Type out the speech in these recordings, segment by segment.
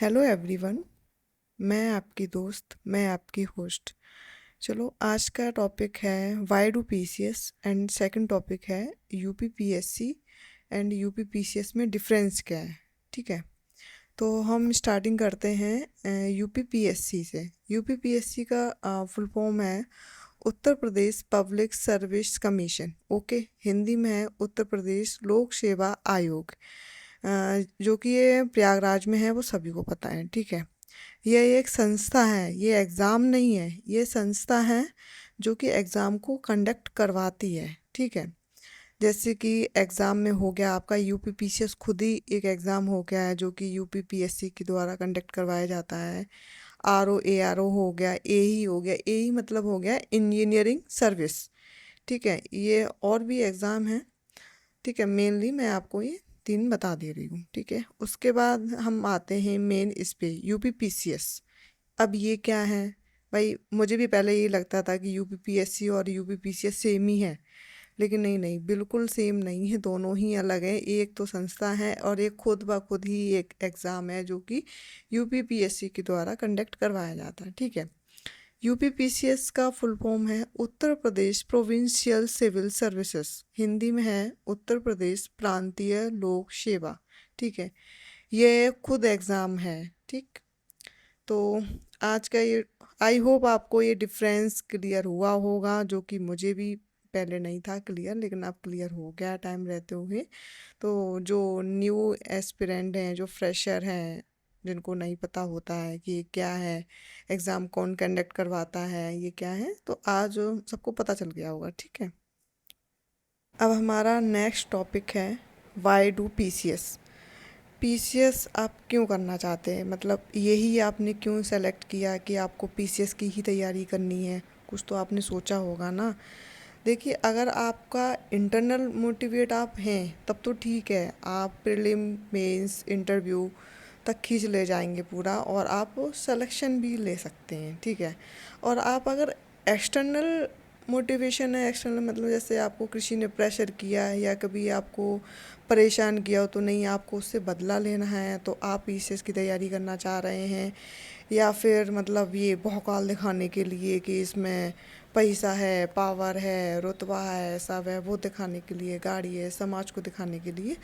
Hello everyone. मैं आपकी दोस्त, मैं आपकी होस्ट। चलो, आज का टॉपिक है why do PCS and second topic है UP PSC and UP PCS में डिफरेंस क्या है। ठीक है, तो हम स्टार्टिंग करते हैं यूपी पीएससी से। यूपी पीएससी का फुल फॉर्म है Uttar Pradesh public service commission. Okay, Hindi में है उत्तर प्रदेश लोक सेवा आयोग। जो कि ये प्रयागराज में है, वो सभी को पता है। ठीक है, ये एक संस्था है, ये एग्ज़ाम नहीं है, ये संस्था है जो कि एग्ज़ाम को कंडक्ट करवाती है। ठीक है, जैसे कि एग्ज़ाम में हो गया आपका यूपी पीसीएस, खुद ही एक एग्ज़ाम हो गया है जो कि यूपी पीएससी के द्वारा कंडक्ट करवाया जाता है। आरओ एआरओ हो गया, एई हो गया। एई मतलब हो गया इंजीनियरिंग सर्विस। ठीक है, ये और भी एग्ज़ाम है। ठीक है, मेनली मैं आपको ये तीन बता दे रही हूँ। ठीक है, उसके बाद हम आते हैं मेन इस पे यूपी पीसीएस। अब ये क्या है भाई? मुझे भी पहले ये लगता था कि यूपी पीएससी और यूपी पीसीएस सेम ही है, लेकिन नहीं नहीं, बिल्कुल सेम नहीं है, दोनों ही अलग है। एक तो संस्था है और एक खुद ब खुद ही एक एग्ज़ाम है जो कि यूपी पीएससी के द्वारा कंडक्ट करवाया जाता है। ठीक है, यूपीपीसीएस का फुल फॉर्म है उत्तर प्रदेश प्रोविंशियल सिविल सर्विसेज। हिंदी में है उत्तर प्रदेश प्रांतीय लोक सेवा। ठीक है, ये खुद एग्ज़ाम है। ठीक, तो आज का ये, आई होप आपको ये डिफरेंस क्लियर हुआ होगा, जो कि मुझे भी पहले नहीं था क्लियर, लेकिन अब क्लियर हो गया टाइम रहते हुए। तो जो न्यू एस्पिरेंट हैं, जो फ्रेशर हैं, जिनको नहीं पता होता है कि ये क्या है, एग्ज़ाम कौन कंडक्ट करवाता है, ये क्या है, तो आज सबको पता चल गया होगा। ठीक है, अब हमारा नेक्स्ट टॉपिक है वाई डू पीसीएस। पीसीएस आप क्यों करना चाहते हैं, मतलब यही आपने क्यों सेलेक्ट किया कि आपको पीसीएस की ही तैयारी करनी है? कुछ तो आपने सोचा होगा ना। देखिए, अगर आपका इंटरनल मोटिवेट आप हैं तब तो ठीक है, आप प्रीलिम मेंस इंटरव्यू तक खींच ले जाएंगे पूरा, और आप सिलेक्शन भी ले सकते हैं। ठीक है, और आप अगर एक्सटर्नल मोटिवेशन है, एक्सटर्नल मतलब जैसे आपको किसी ने प्रेशर किया है या कभी आपको परेशान किया हो, तो नहीं, आपको उससे बदला लेना है, तो आप पीसीएस की तैयारी करना चाह रहे हैं, या फिर मतलब ये भौकाल दिखाने के लिए कि इसमें पैसा है, पावर है, रुतबा है, सब है, वो दिखाने के लिए, गाड़ी है, समाज को दिखाने के लिए,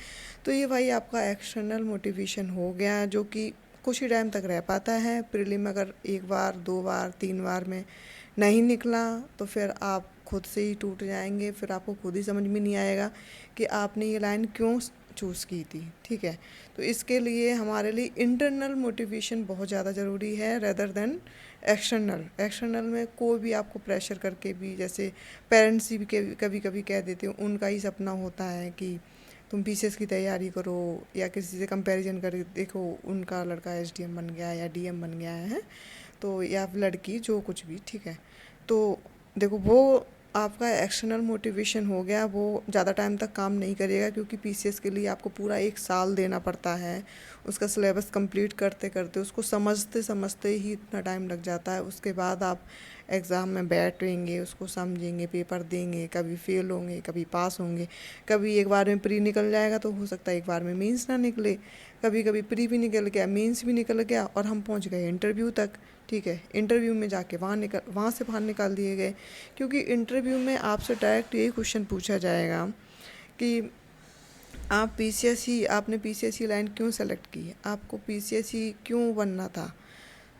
तो ये भाई आपका एक्सटर्नल मोटिवेशन हो गया, जो कि कुछ ही टाइम तक रह पाता है। प्रीलिम अगर एक बार, दो बार, तीन बार में नहीं निकला तो फिर आप खुद से ही टूट जाएंगे, फिर आपको खुद ही समझ में नहीं आएगा कि आपने ये लाइन क्यों चूज़ की थी। ठीक है, तो इसके लिए हमारे लिए इंटरनल मोटिवेशन बहुत ज़्यादा ज़रूरी है रेदर देन एक्सटर्नल। एक्सटर्नल में कोई भी आपको प्रेशर करके भी, जैसे पेरेंट्स भी कभी कभी कह देते हैं, उनका ही सपना होता है कि तुम पीसीएस की तैयारी करो, या किसी से कंपैरिजन कर देखो, उनका लड़का एसडीएम बन गया या डीएम बन गया है, तो या लड़की जो कुछ भी। ठीक है, तो देखो, वो आपका एक्सटर्नल मोटिवेशन हो गया, वो ज़्यादा टाइम तक काम नहीं करेगा, क्योंकि पीसीएस के लिए आपको पूरा एक साल देना पड़ता है। उसका सिलेबस कंप्लीट करते करते, उसको समझते समझते ही इतना टाइम लग जाता है। उसके बाद आप एग्ज़ाम में बैठेंगे, उसको समझेंगे, पेपर देंगे, कभी फेल होंगे, कभी पास होंगे, कभी एक बार में प्री निकल जाएगा तो हो सकता है एक बार में मीन्स ना निकले, कभी कभी प्री भी निकल गया, मीन्स भी निकल गया, और हम पहुंच गए इंटरव्यू तक। ठीक है, इंटरव्यू में जाके वहाँ से बाहर निकाल दिए गए, क्योंकि इंटरव्यू में आपसे डायरेक्ट यही क्वेश्चन पूछा जाएगा कि आप पीसीएस ही, आपने पीसीएस ही लाइन क्यों सेलेक्ट की है, आपको पीसीएस ही क्यों बनना था,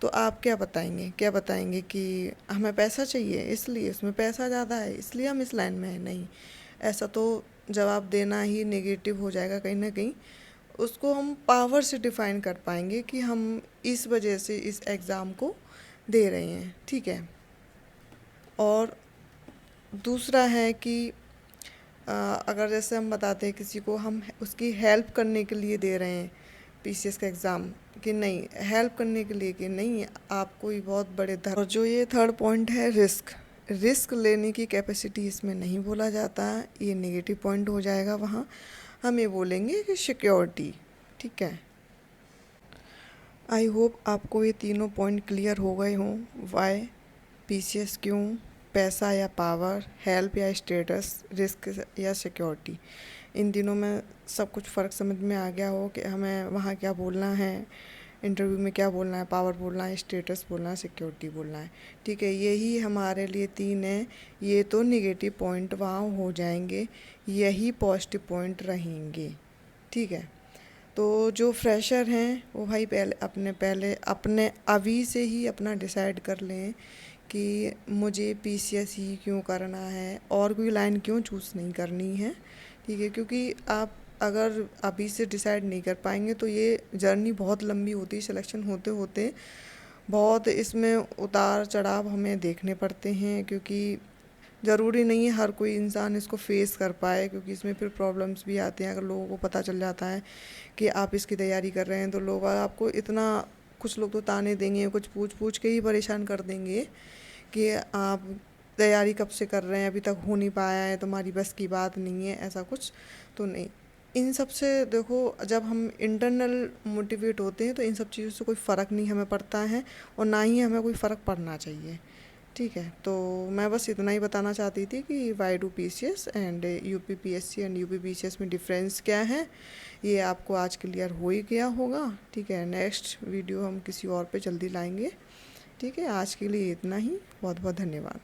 तो आप क्या बताएंगे? क्या बताएंगे कि हमें पैसा चाहिए, इसलिए इसमें पैसा ज़्यादा है, इसलिए हम इस लाइन में हैं? नहीं, ऐसा तो जवाब देना ही नेगेटिव हो जाएगा कहीं ना कहीं। उसको हम पावर से डिफ़ाइन कर पाएंगे कि हम इस वजह से इस एग्ज़ाम को दे रहे हैं। ठीक है, और दूसरा है कि अगर जैसे हम बताते हैं किसी को, हम उसकी हेल्प करने के लिए दे रहे हैं पीसीएस का एग्ज़ाम, कि नहीं, हेल्प करने के लिए कि नहीं, आप कोई बहुत बड़े धर्म। और जो ये थर्ड पॉइंट है, रिस्क, रिस्क लेने की कैपेसिटी इसमें नहीं बोला जाता, ये नेगेटिव पॉइंट हो जाएगा। वहाँ हम ये बोलेंगे कि सिक्योरिटी। ठीक है, आई होप आपको ये तीनों पॉइंट क्लियर हो गए हों। वाई पीसीएस क्यों, पैसा या पावर, हेल्प या स्टेटस, रिस्क या सिक्योरिटी, इन तीनों में सब कुछ फ़र्क समझ में आ गया हो कि हमें वहाँ क्या बोलना है, इंटरव्यू में क्या बोलना है, पावर बोलना है, स्टेटस बोलना है, सिक्योरिटी बोलना है। ठीक है, यही हमारे लिए 3 है। ये तो निगेटिव पॉइंट वहाँ हो जाएंगे, यही पॉजिटिव पॉइंट रहेंगे। ठीक है, तो जो फ्रेशर हैं वो भाई पहले अपने अभी से ही अपना डिसाइड कर लें कि मुझे पीसीएस ही क्यों करना है और कोई लाइन क्यों चूज़ नहीं करनी है। ठीक है, क्योंकि आप अगर अभी से डिसाइड नहीं कर पाएंगे तो ये जर्नी बहुत लंबी होती है, सिलेक्शन होते होते बहुत इसमें उतार चढ़ाव हमें देखने पड़ते हैं, क्योंकि ज़रूरी नहीं है हर कोई इंसान इसको फेस कर पाए, क्योंकि इसमें फिर प्रॉब्लम्स भी आते हैं। अगर लोगों को पता चल जाता है कि आप इसकी तैयारी कर रहे हैं तो लोग आपको इतना, कुछ लोग तो ताने देंगे, कुछ पूछ पूछ के ही परेशान कर देंगे कि आप तैयारी कब से कर रहे हैं, अभी तक हो नहीं पाया है, तुम्हारी बस की बात नहीं है, ऐसा कुछ तो नहीं। इन सब से देखो, जब हम इंटरनल मोटिवेट होते हैं तो इन सब चीज़ों से कोई फ़र्क नहीं हमें पड़ता है, और ना ही हमें कोई फ़र्क पड़ना चाहिए। ठीक है, तो मैं बस इतना ही बताना चाहती थी कि Y do PCS and UPPSC and UPPCS में डिफरेंस क्या है, ये आपको आज क्लियर हो ही गया होगा। ठीक है, नेक्स्ट वीडियो हम किसी और पे जल्दी लाएंगे। ठीक है, आज के लिए इतना ही। बहुत बहुत धन्यवाद।